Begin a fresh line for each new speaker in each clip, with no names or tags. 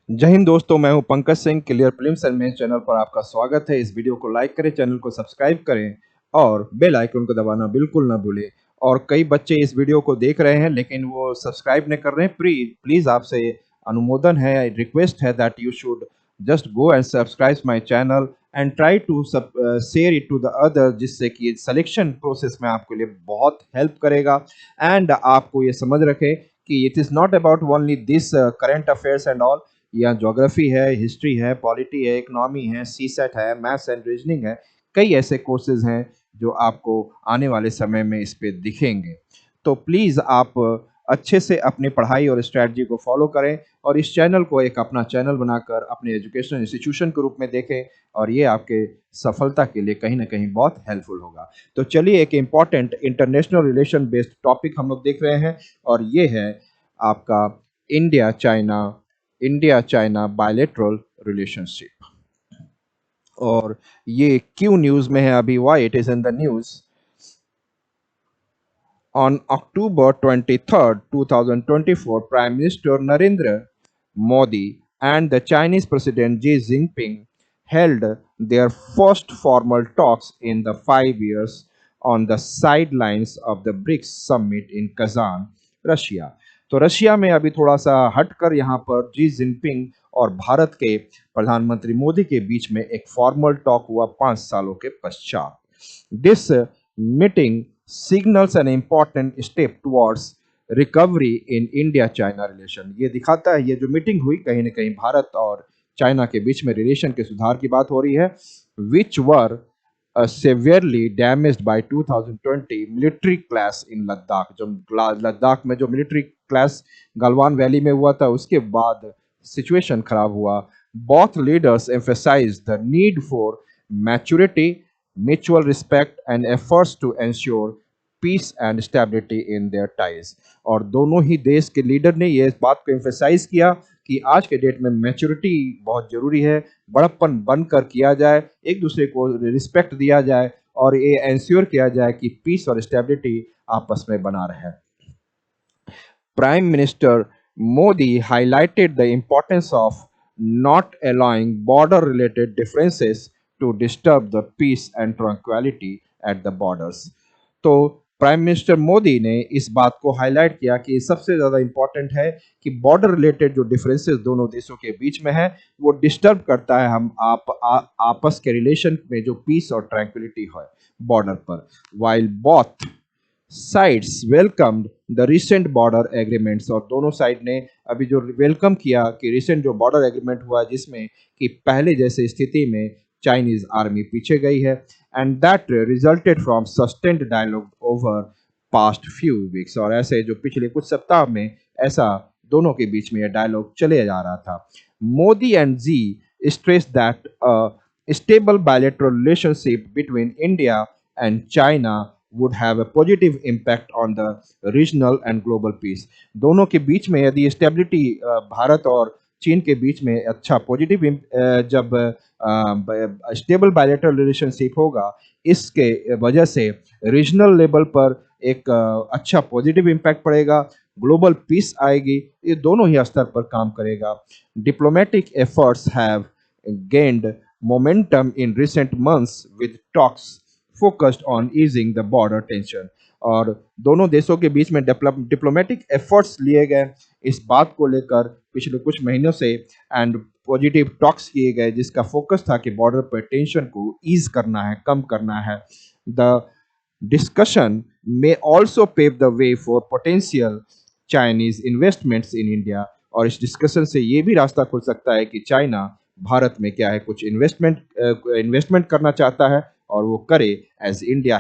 जय हिंद दोस्तों, मैं हूं Pankaj Singh. Clear prelims and mains channel पर आपका स्वागत है। इस वीडियो को लाइक करें, चैनल को सब्सक्राइब करें और बेल आइकन को दबाना बिल्कुल ना भूलें। और कई बच्चे इस वीडियो को देख रहे हैं लेकिन वो सब्सक्राइब नहीं कर रहे हैं। प्लीज आपसे अनुमोदन है, रिक्वेस्ट है that you should just go and subscribe my channel and try to share it to the other, जिससे कि सिलेक्शन प्रोसेस में आपके लिए बहुत हेल्प करेगा। एंड आपको ये समझ रखें कि it is not about only this current affairs and all. या ज्योग्राफी है, हिस्ट्री है, पॉलिटी है, इकोनॉमी है, सीसेट है, मैथ्स एंड रीजनिंग है। कई ऐसे कोर्सेज हैं जो आपको आने वाले समय में इस पे दिखेंगे। तो प्लीज़ आप अच्छे से अपनी पढ़ाई और स्ट्रैटेजी को फॉलो करें और इस चैनल को एक अपना चैनल बनाकर अपने एजुकेशनल इंस्टीट्यूशन के रूप में देखें, और ये आपके सफलता के लिए कहीं ना कहीं बहुत हेल्पफुल होगा। तो चलिए, एक important international relation based topic हम लोग देख रहे हैं, और ये है आपका India China India China bilateral relationship. और ये क्यों न्यूज में है अभी, why it is in the news? On October 23rd, 2024, Prime Minister Narendra Modi and the Chinese President Xi Jinping held their first formal talks in the 5 years on the sidelines of the BRICS summit in Kazan, Russia. तो Russia में अभी थोड़ा सा हटकर यहाँ पर Xi Jinping और भारत के प्रधानमंत्री मोदी के बीच में एक फॉर्मल टॉक हुआ 5 सालों के पश्चात। This meeting signals an important step towards recovery in India China relation. ये दिखाता है, ये जो मीटिंग हुई कहीं ना कहीं भारत और चाइना के बीच में रिलेशन के सुधार की बात हो रही है, विच वर severely damaged by 2020 military clash इन लद्दाख। जो लद्दाख में जो मिलिट्री क्लैश गलवान वैली में हुआ था, उसके बाद सिचुएशन खराब हुआ। Both leaders emphasized the need for maturity, mutual respect and efforts to ensure peace and stability in their ties. और दोनों ही देश के लीडर ने ये इस बात को एम्फेसाइज किया कि आज के डेट में मैच्योरिटी बहुत जरूरी है, बड़प्पन बनकर किया जाए, एक दूसरे को रिस्पेक्ट दिया जाए और ये एंश्योर किया जाए कि पीस और स्टेबिलिटी आपस में बना रहे। Prime Minister Modi highlighted the importance of not allowing border related differences to disturb the peace and tranquility at the borders। तो प्राइम मिनिस्टर मोदी ने इस बात को हाईलाइट किया कि सबसे ज़्यादा इम्पॉर्टेंट है कि बॉर्डर रिलेटेड जो डिफरेंसेस दोनों देशों के बीच में है वो डिस्टर्ब करता है आपस के रिलेशन में जो पीस और ट्रैंक्विलिटी है बॉर्डर पर। While both sides welcomed the recent border agreements. और दोनों साइड ने अभी जो वेलकम किया कि रिसेंट जो बॉर्डर एग्रीमेंट हुआ जिसमें कि पहले जैसे स्थिति में चाइनीज आर्मी पीछे गई है, and that resulted from sustained dialogue over past few weeks. और ऐसे जो पिछले कुछ सप्ताह में ऐसा दोनों के बीच में यह डायलॉग चले जा रहा था। Modi and Xi stress that stable bilateral relationship between India and China would have a positive impact on the regional and global peace। दोनों के बीच में यदि स्टेबिलिटी भारत और चीन के बीच में अच्छा पॉजिटिव जब स्टेबल बायलैटरल रिलेशनशिप होगा, इसके वजह से रीजनल लेवल पर एक अच्छा पॉजिटिव इम्पैक्ट पड़ेगा, ग्लोबल पीस आएगी, ये दोनों ही स्तर पर काम करेगा। Diplomatic efforts have gained momentum in recent months with talks focused on easing the border tension. और दोनों देशों के बीच में डिप्लोमेटिक एफर्ट्स लिए गए इस बात को लेकर पिछले कुछ महीनों से, एंड पॉजिटिव टॉक्स किए गए जिसका फोकस था कि बॉर्डर पर टेंशन को ईज करना है, कम करना है। The discussion may also pave the way for potential Chinese investments in India. और इस डिस्कशन से ये भी रास्ता खुल सकता है कि चाइना भारत में क्या है कुछ इन्वेस्टमेंट करना चाहता है और वो करे as India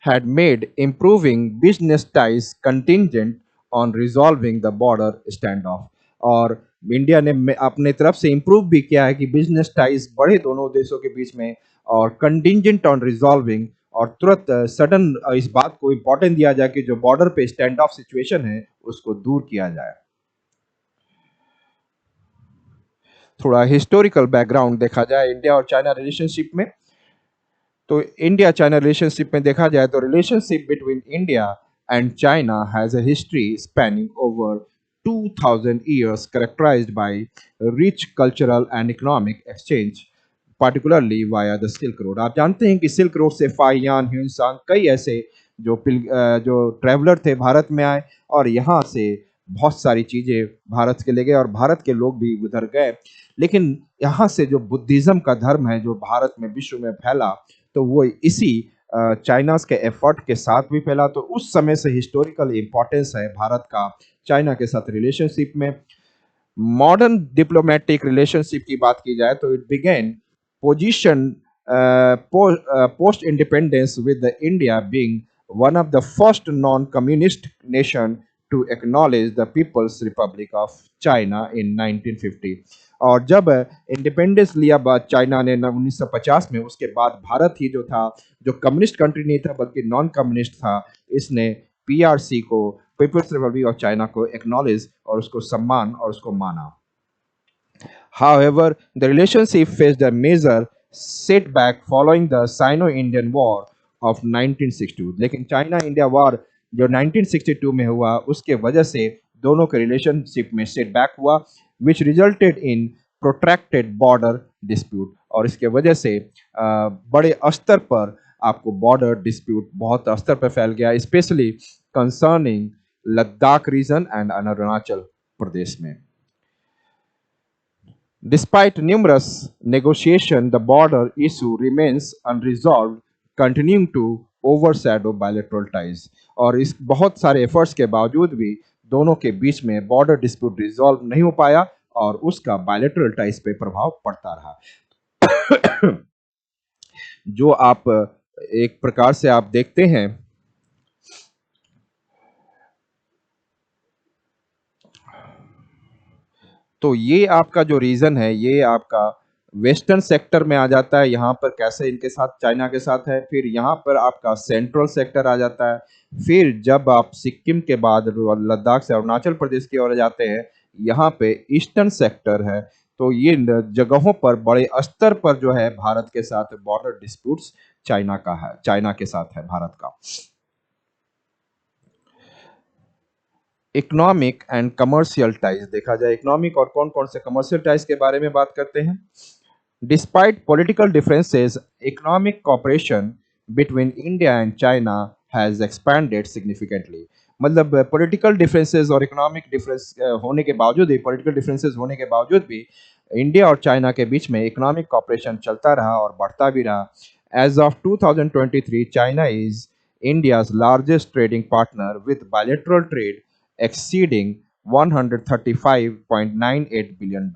had made improving business ties contingent on resolving the border standoff। और इंडिया ने अपने तरफ से इम्प्रूव भी किया है कि बिजनेस टाइज बढ़े दोनों देशों के बीच में, और कंटिंजेंट ऑन रिजॉल्विंग, और तुरंत सडन इस बात को इम्पोर्टेंट दिया जाए कि जो बॉर्डर पे स्टैंड ऑफ सिचुएशन है उसको दूर किया जाए। थोड़ा हिस्टोरिकल बैकग्राउंड देखा जाए इंडिया और चाइना रिलेशनशिप में, तो इंडिया चाइना रिलेशनशिप में देखा जाए तो relationship between India and China has a history spanning over 2000 years characterized by rich cultural and economic exchange particularly via the silk road. आप जानते हैं कि सिल्क रोड से फाइयान ह्यूनसांग कई ऐसे जो ट्रैवलर थे भारत में आए और यहाँ से बहुत सारी चीज़ें भारत के ले गए और भारत के लोग भी उधर गए। लेकिन यहाँ से जो बुद्धिज़्म का धर्म है जो भारत में विश्व में फैला तो वो इसी चाइनास के एफर्ट के साथ भी फैला। तो उस समय से हिस्टोरिकल इम्पोर्टेंस है भारत का चाइना के साथ रिलेशनशिप में। मॉडर्न डिप्लोमेटिक रिलेशनशिप की बात की जाए तो it began position post independence with the India being one of the first non communist nation to acknowledge the People's Republic of China in 1950। और जब इंडिपेंडेंस लिया बाद चाइना ने 1950 में, उसके बाद भारत ही जो था, जो कम्युनिस्ट कंट्री नहीं था बल्कि नॉन कम्युनिस्ट था, इसने पीआरसी को, पीपल्स रिपब्लिक ऑफ चाइना को एक्नॉलेज और उसको सम्मान और उसको माना। However, the relationship faced a major setback following the Sino-Indian War of 1962। लेकिन चाइना इंडिया वॉर जो 1962 में हुआ उसके वजह से दोनों के रिलेशनशिप में सेटबैक हुआ, विच resulted in protracted border dispute. और इसके वजह से बड़े स्तर पर आपको बॉर्डर डिस्प्यूट बहुत स्तर पर फैल गया, specially concerning Ladakh region and Arunachal Pradesh में। Despite numerous negotiations, the border issue remains unresolved, continuing to overshadow bilateral ties। और इस बहुत सारे एफर्ट्स के बावजूद भी दोनों के बीच में बॉर्डर डिस्प्यूट रिजॉल्व नहीं हो पाया और उसका बायलेटरल टाइज पे प्रभाव पड़ता रहा। जो आप एक प्रकार से आप देखते हैं तो ये आपका जो रीजन है ये आपका वेस्टर्न सेक्टर में आ जाता है, यहाँ पर कैसे इनके साथ चाइना के साथ है, फिर यहाँ पर आपका सेंट्रल सेक्टर आ जाता है, फिर जब आप सिक्किम के बाद लद्दाख से अरुणाचल प्रदेश की ओर जाते हैं यहाँ पे ईस्टर्न सेक्टर है। तो ये जगहों पर बड़े स्तर पर जो है भारत के साथ बॉर्डर डिस्प्यूट्स चाइना का है, चाइना के साथ है भारत का। इकोनॉमिक एंड कमर्शियल टाइज देखा जाए, इकोनॉमिक और कौन कौन से कमर्शियल टाइज के बारे में बात करते हैं। Despite political differences, economic cooperation between India and China has expanded significantly. मतलब पॉलिटिकल डिफरेंसेस और इकोनॉमिक डिफरेंस होने के बावजूद भी, पॉलिटिकल डिफरेंसेस होने के बावजूद भी इंडिया और चाइना के बीच में इकोनॉमिक कॉपरेशन चलता रहा और बढ़ता भी रहा। As of 2023 China is India's largest trading partner with bilateral trade exceeding $135.98 billion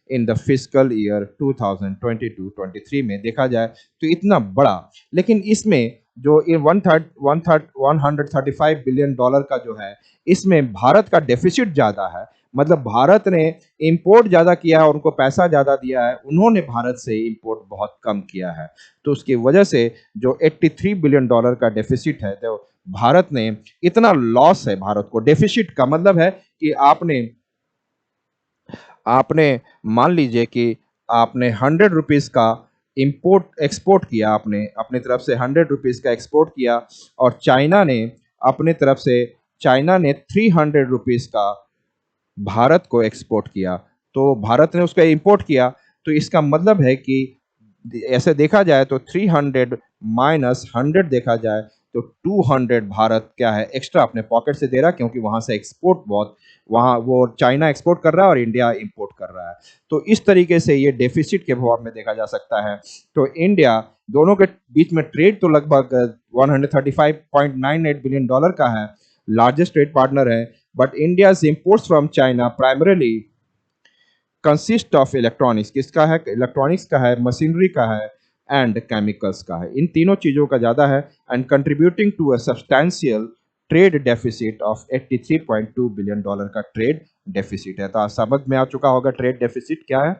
in the physical year 2022-23 में देखा जाए तो इतना बड़ा। लेकिन इसमें जो ये 135 बिलियन डॉलर का जो है इसमें भारत का डेफिसिट ज़्यादा है। मतलब भारत ने इंपोर्ट ज़्यादा किया है और उनको पैसा ज़्यादा दिया है, उन्होंने भारत से इंपोर्ट बहुत कम किया है। तो उसकी वजह से जो 83 बिलियन डॉलर का डेफिसिट है, तो भारत ने इतना लॉस है, भारत को डेफिसिट का मतलब है कि आपने आपने मान लीजिए कि आपने 100 रुपीज़ का इंपोर्ट एक्सपोर्ट किया, आपने अपनी तरफ से 100 रुपीज़ का एक्सपोर्ट किया और चाइना ने 300 रुपीज़ का भारत को एक्सपोर्ट किया, तो भारत ने उसका इंपोर्ट किया। तो इसका मतलब है कि ऐसे देखा जाए तो 300 माइनस 100 देखा जाए तो 200 भारत क्या है एक्स्ट्रा अपने पॉकेट से दे रहा है, क्योंकि वहां से एक्सपोर्ट बहुत, वहां वो चाइना एक्सपोर्ट कर रहा है और इंडिया इंपोर्ट कर रहा है। तो इस तरीके से ये डेफिसिट के फॉर्म में देखा जा सकता है। तो इंडिया दोनों के बीच में ट्रेड तो लगभग 135.98 बिलियन डॉलर का है, लार्जेस्ट ट्रेड पार्टनर है। But India imports from China primarily consist of electronics, किसका है, इलेक्ट्रॉनिक्स का है, मशीनरी का है एंड केमिकल्स का है, इन तीनों चीज़ों का ज़्यादा है and contributing to a substantial trade deficit of 83.2 billion dollar का ट्रेड डेफिसिट है। तो समझ में आ चुका होगा ट्रेड डेफिसिट क्या है।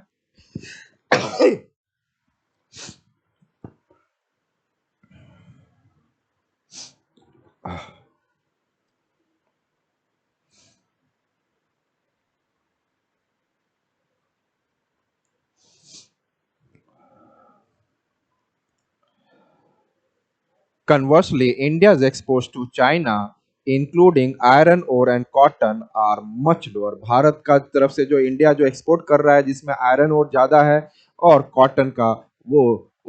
Conversely, India's exports to China, including iron ore and cotton, are much lower. Bharat का तरफ से जो इंडिया जो एक्सपोर्ट कर रहा है जिसमें आयरन ओर ज़्यादा है और कॉटन का वो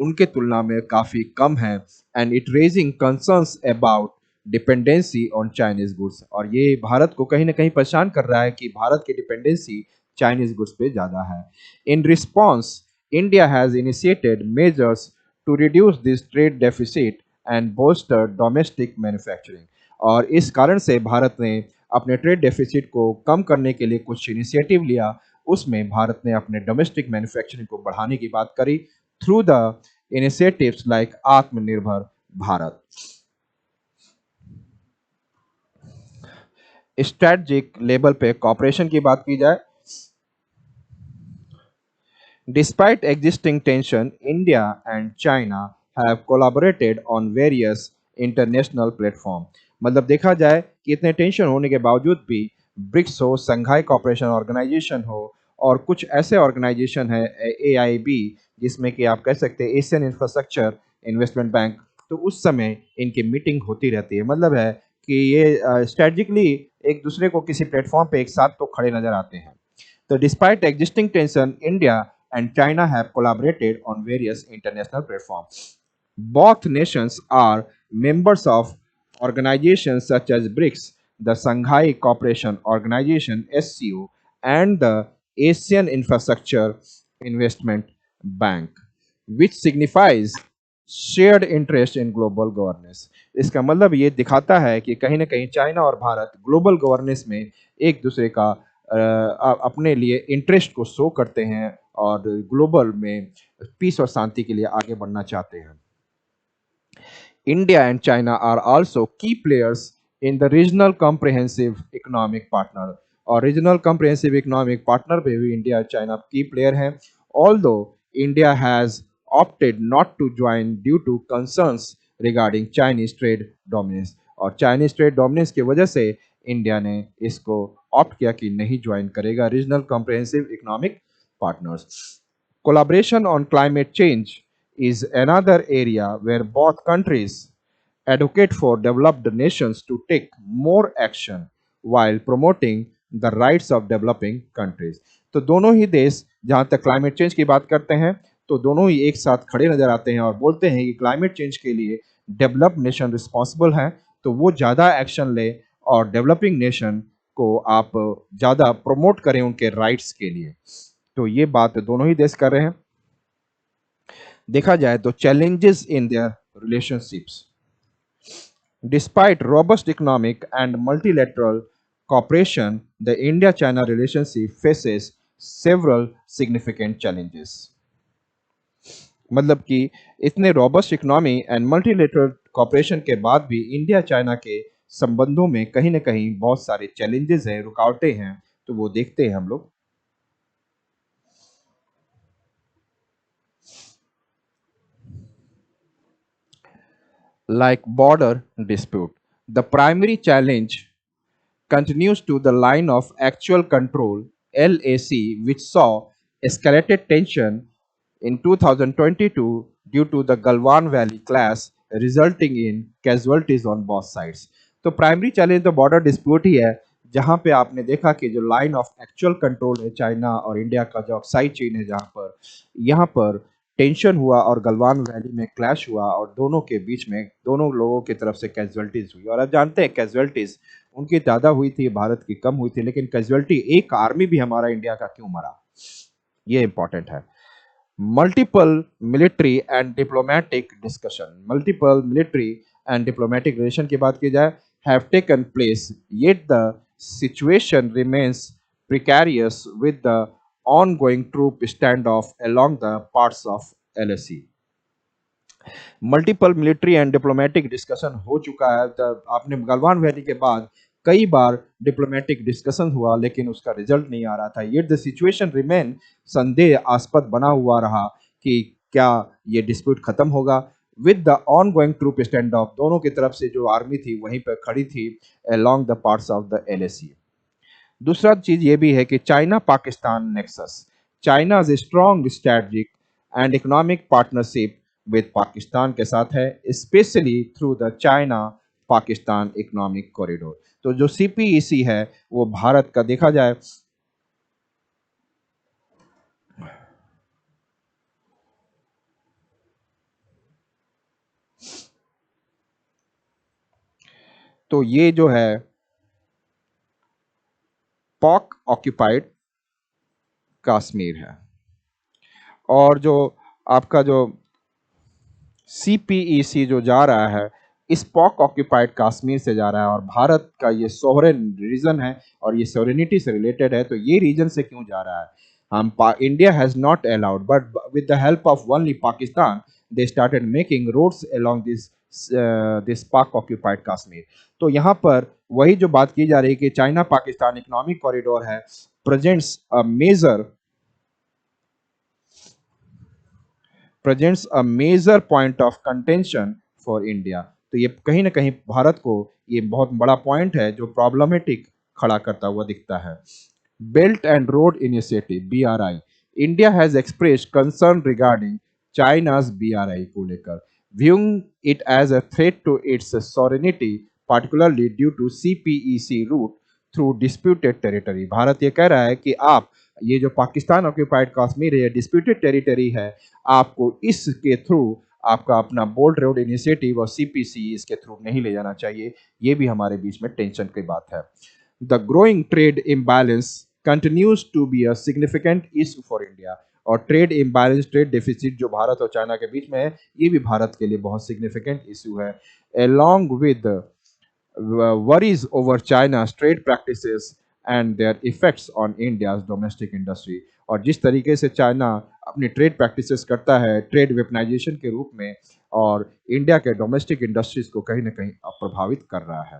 उनके तुलना में काफ़ी कम है and it raising concerns about dependency on Chinese goods और ये भारत को कहीं ना कहीं परेशान कर रहा है कि भारत की डिपेंडेंसी चाइनीज गुड्स पे ज़्यादा है. In response India has initiated measures to reduce this trade deficit and bolster domestic manufacturing और इस कारण से भारत ने अपने ट्रेड डेफिसिट को कम करने के लिए कुछ इनिशिएटिव लिया. उसमें भारत ने अपने डोमेस्टिक मैन्युफैक्चरिंग को बढ़ाने की बात करी थ्रू द इनिशिएटिव्स लाइक आत्मनिर्भर भारत. स्ट्रेटजिक लेवल पे कॉपरेशन की बात की जाए. Despite existing tension, India and China have collaborated on various international platform. मतलब देखा जाए कि इतने टेंशन होने के बावजूद भी ब्रिक्स हो, संघाई कॉपरेशन ऑर्गेनाइजेशन हो और कुछ ऐसे ऑर्गेनाइजेशन है AIB जिसमें कि आप कह सकते हैं एशियन इंफ्रास्ट्रक्चर इन्वेस्टमेंट बैंक. तो उस समय इनकी मीटिंग होती रहती है. मतलब है कि ये स्ट्रेटजिकली एक दूसरे को किसी प्लेटफॉर्म पे एक साथ तो खड़े नजर आते हैं. So, despite existing tension, India and China have collaborated on various international platforms. Both nations are members of organizations such as BRICS, the Shanghai Cooperation Organization (SCO), and the Asian Infrastructure Investment Bank, which signifies shared interest in global governance. इसका मतलब ये दिखाता है कि कहीं ना कहीं China और भारत ग्लोबल गवर्नेंस में एक दूसरे का अपने लिए इंटरेस्ट को शो करते हैं और ग्लोबल में पीस और शांति के लिए आगे बढ़ना चाहते हैं. India and China are also key players in the regional comprehensive economic partner और रीजनल comprehensive economic partner पे भी इंडिया और चाइना की प्लेयर हैं. Although India has opted not to join due to concerns regarding Chinese trade dominance और Chinese trade dominance की वजह से इंडिया ने इसको ऑप्ट किया कि नहीं ज्वाइन करेगा regional comprehensive economic partners. Collaboration on climate change is another area where both countries advocate for developed nations to take more action while promoting the rights of developing countries. तो दोनों ही देश जहाँ तक climate change की बात करते हैं तो दोनों ही एक साथ खड़े नजर आते हैं और बोलते हैं कि क्लाइमेट चेंज के लिए डेवलप्ड नेशन रिस्पॉन्सिबल हैं तो वो ज़्यादा एक्शन ले और डेवलपिंग नेशन को आप ज़्यादा प्रमोट करें उनके राइट्स के लिए. तो ये बात दोनों ही देश कर रहे हैं. देखा जाए तो challenges in their relationships. Despite robust economic and multilateral cooperation, the India-China relationship faces several significant challenges. मतलब कि इतने robust economy and multilateral cooperation के बाद भी इंडिया चाइना के संबंधों में कहीं ना कहीं बहुत सारे challenges हैं, रुकावटें हैं. तो वो देखते हैं हम लोग. Like border dispute, the primary challenge continues to the line of actual control LAC, which saw escalated tension in 2022 due to the Galwan Valley clash, resulting in casualties on both sides. तो primary challenge तो border dispute ही है जहां पे आपने देखा कि जो line of actual control है चाइना और इंडिया का जो ऑक्साइड चेन है जहां पर यहाँ पर टेंशन हुआ और गलवान वैली में क्लैश हुआ और दोनों के बीच में दोनों लोगों की तरफ से कैजुअलिटीज हुई और आप जानते हैं कैजुअलिटीज उनकी ज़्यादा हुई थी भारत की कम हुई थी लेकिन कैजुअलिटी एक आर्मी भी हमारा इंडिया का क्यों मरा ये इंपॉर्टेंट है. Multiple military and diplomatic relation की बात की जाए have taken place, yet the situation remains precarious with the ongoing troop standoff along the parts of LAC. Multiple military and diplomatic discussion हो चुका है. जब आपने गलवान वैली के बाद कई बार डिप्लोमेटिक डिस्कशन हुआ लेकिन उसका रिजल्ट नहीं आ रहा था. ये द सिचुएशन रिमेन संदेहास्पद बना हुआ रहा कि क्या ये डिस्प्यूट खत्म होगा with the ongoing troop standoff. दोनों की तरफ से जो आर्मी थी वहीं पर खड़ी थी along the parts of the LAC. दूसरा चीज ये भी है कि China Pakistan nexus. चाइना's strong strategic and economic partnership with Pakistan के साथ है, specially through the China Pakistan economic corridor. तो जो सीपीईसी है वो भारत का देखा जाए तो ये जो है पाक ऑक्यूपाइड कश्मीर है। और जो आपका जो सीपीईसी जो जा रहा है इस पॉक ऑक्यूपाइड कश्मीर से जा रहा है, और भारत का ये सोवरेन रीजन है और ये सोवरेनिटी से रिलेटेड है, तो ये रीजन से क्यों जा रहा है? India has not allowed, but with the help of only Pakistan they started making roads along this Pak occupied Kashmir. तो यहाँ पर वही जो बात की जा रही है कि चाइना पाकिस्तान इकोनॉमिक कॉरिडोर है presents a major presents a major point of contention for India। तो ये कहीं ना कहीं भारत को ये बहुत बड़ा पॉइंट है जो प्रॉब्लमेटिक खड़ा करता हुआ दिखता है। Belt and road initiative BRI, India has expressed concern regarding China's BRI को लेकर, viewing it as a threat to its sovereignty, particularly due to CPEC route through disputed territory। Bharat ये कह रहा है कि आप ये जो पाकिस्तान ऑक्यूपाइड कश्मीर है, डिस्प्यूटेड टेरिटरी है, आपको इसके थ्रू आपका अपना बोल्ट रोड इनिशिएटिव और सीपीसी इसके थ्रू नहीं ले जाना चाहिए। ये भी हमारे बीच में टेंशन की बात है। The growing trade imbalance continues to be a significant issue for India. और ट्रेड इम्बैलेंस, ट्रेड डेफिसिट जो भारत और चाइना के बीच में है, ये भी भारत के लिए बहुत सिग्निफिकेंट इशू है। along with worries over China's trade practices and their effects on India's domestic industry। और जिस तरीके से चाइना अपनी ट्रेड प्रैक्टिसेस करता है ट्रेड वेपनाइजेशन के रूप में, और इंडिया के डोमेस्टिक इंडस्ट्रीज को कहीं ना कहीं प्रभावित कर रहा है।